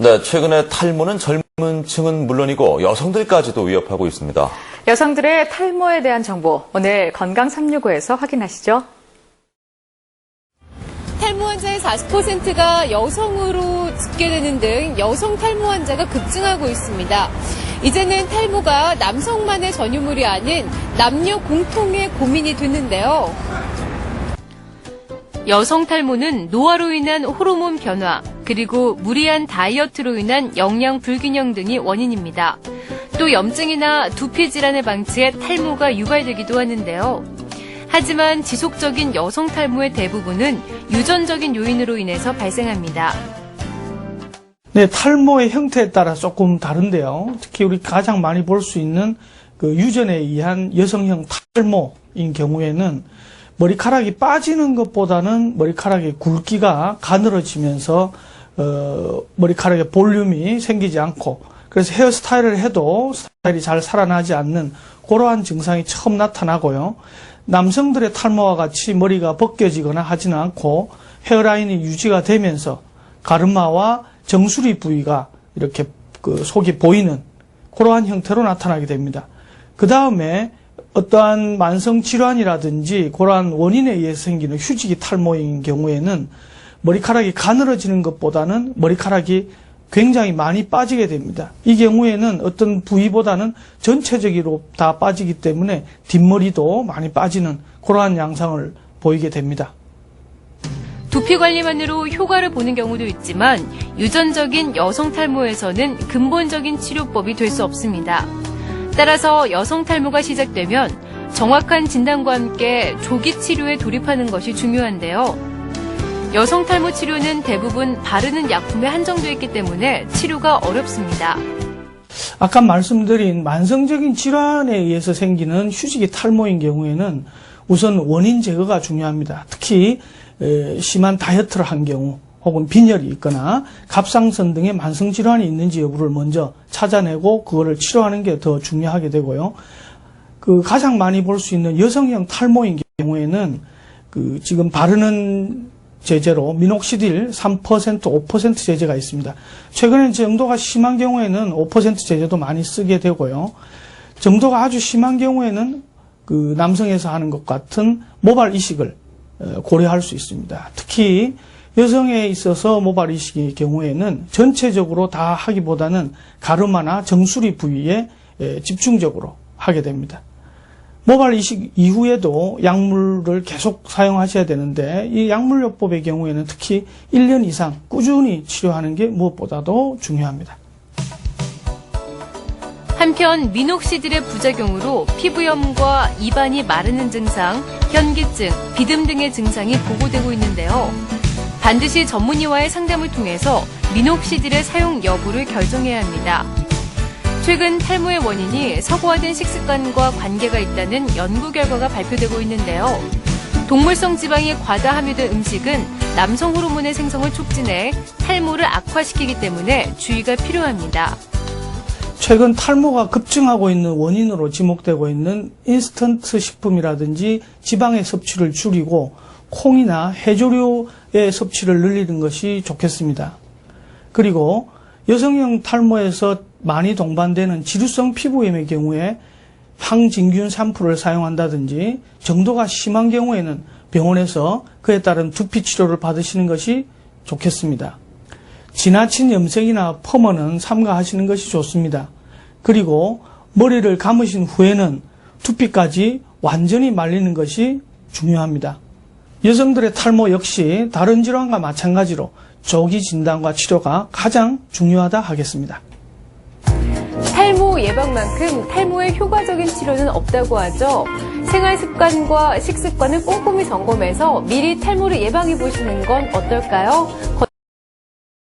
네, 최근에 탈모는 젊은 층은 물론이고 여성들까지도 위협하고 있습니다. 여성들의 탈모에 대한 정보, 오늘 건강 365에서 확인하시죠. 탈모 환자의 40%가 여성으로 집계되는 등 여성 탈모 환자가 급증하고 있습니다. 이제는 탈모가 남성만의 전유물이 아닌 남녀 공통의 고민이 됐는데요. 여성 탈모는 노화로 인한 호르몬 변화, 그리고 무리한 다이어트로 인한 영양 불균형 등이 원인입니다. 또 염증이나 두피 질환의 방치에 탈모가 유발되기도 하는데요. 하지만 지속적인 여성 탈모의 대부분은 유전적인 요인으로 인해서 발생합니다. 네, 탈모의 형태에 따라 조금 다른데요. 특히 우리 가장 많이 볼 수 있는 그 유전에 의한 여성형 탈모인 경우에는 머리카락이 빠지는 것보다는 머리카락의 굵기가 가늘어지면서 머리카락의 볼륨이 생기지 않고, 그래서 헤어스타일을 해도 스타일이 잘 살아나지 않는 그러한 증상이 처음 나타나고요. 남성들의 탈모와 같이 머리가 벗겨지거나 하지는 않고 헤어라인이 유지가 되면서 가르마와 정수리 부위가 이렇게 그 속이 보이는 그러한 형태로 나타나게 됩니다. 그 다음에 어떠한 만성 질환이라든지 그러한 원인에 의해서 생기는 휴지기 탈모인 경우에는 머리카락이 가늘어지는 것보다는 머리카락이 굉장히 많이 빠지게 됩니다. 이 경우에는 어떤 부위보다는 전체적으로 다 빠지기 때문에 뒷머리도 많이 빠지는 그러한 양상을 보이게 됩니다. 두피 관리만으로 효과를 보는 경우도 있지만 유전적인 여성 탈모에서는 근본적인 치료법이 될 수 없습니다. 따라서 여성 탈모가 시작되면 정확한 진단과 함께 조기 치료에 돌입하는 것이 중요한데요. 여성 탈모 치료는 대부분 바르는 약품에 한정되어 있기 때문에 치료가 어렵습니다. 아까 말씀드린 만성적인 질환에 의해서 생기는 휴지기 탈모인 경우에는 우선 원인 제거가 중요합니다. 특히 심한 다이어트를 한 경우 혹은 빈혈이 있거나 갑상선 등의 만성 질환이 있는지 여부를 먼저 찾아내고 그거를 치료하는 게 더 중요하게 되고요. 그 가장 많이 볼 수 있는 여성형 탈모인 경우에는 그 지금 바르는 제제로 미녹시딜 3%, 5% 제제가 있습니다. 최근에 정도가 심한 경우에는 5% 제제도 많이 쓰게 되고요. 정도가 아주 심한 경우에는 그 남성에서 하는 것 같은 모발 이식을 고려할 수 있습니다. 특히 여성에 있어서 모발 이식의 경우에는 전체적으로 다 하기보다는 가르마나 정수리 부위에 집중적으로 하게 됩니다. 모발 이식 이후에도 약물을 계속 사용하셔야 되는데 이 약물요법의 경우에는 특히 1년 이상 꾸준히 치료하는 게 무엇보다도 중요합니다. 한편 미녹시딜의 부작용으로 피부염과 입안이 마르는 증상, 현기증, 비듬 등의 증상이 보고되고 있는데요. 반드시 전문의와의 상담을 통해서 미녹시딜의 사용 여부를 결정해야 합니다. 최근 탈모의 원인이 서구화된 식습관과 관계가 있다는 연구 결과가 발표되고 있는데요. 동물성 지방이 과다 함유된 음식은 남성 호르몬의 생성을 촉진해 탈모를 악화시키기 때문에 주의가 필요합니다. 최근 탈모가 급증하고 있는 원인으로 지목되고 있는 인스턴트 식품이라든지 지방의 섭취를 줄이고 콩이나 해조류의 섭취를 늘리는 것이 좋겠습니다. 그리고 여성형 탈모에서 많이 동반되는 지루성 피부염의 경우에 항진균 샴푸를 사용한다든지 정도가 심한 경우에는 병원에서 그에 따른 두피 치료를 받으시는 것이 좋겠습니다. 지나친 염색이나 펌은 삼가하시는 것이 좋습니다. 그리고 머리를 감으신 후에는 두피까지 완전히 말리는 것이 중요합니다. 여성들의 탈모 역시 다른 질환과 마찬가지로 조기 진단과 치료가 가장 중요하다 하겠습니다. 탈모 예방만큼 탈모의 효과적인 치료는 없다고 하죠. 생활 습관과 식습관을 꼼꼼히 점검해서 미리 탈모를 예방해 보시는 건 어떨까요?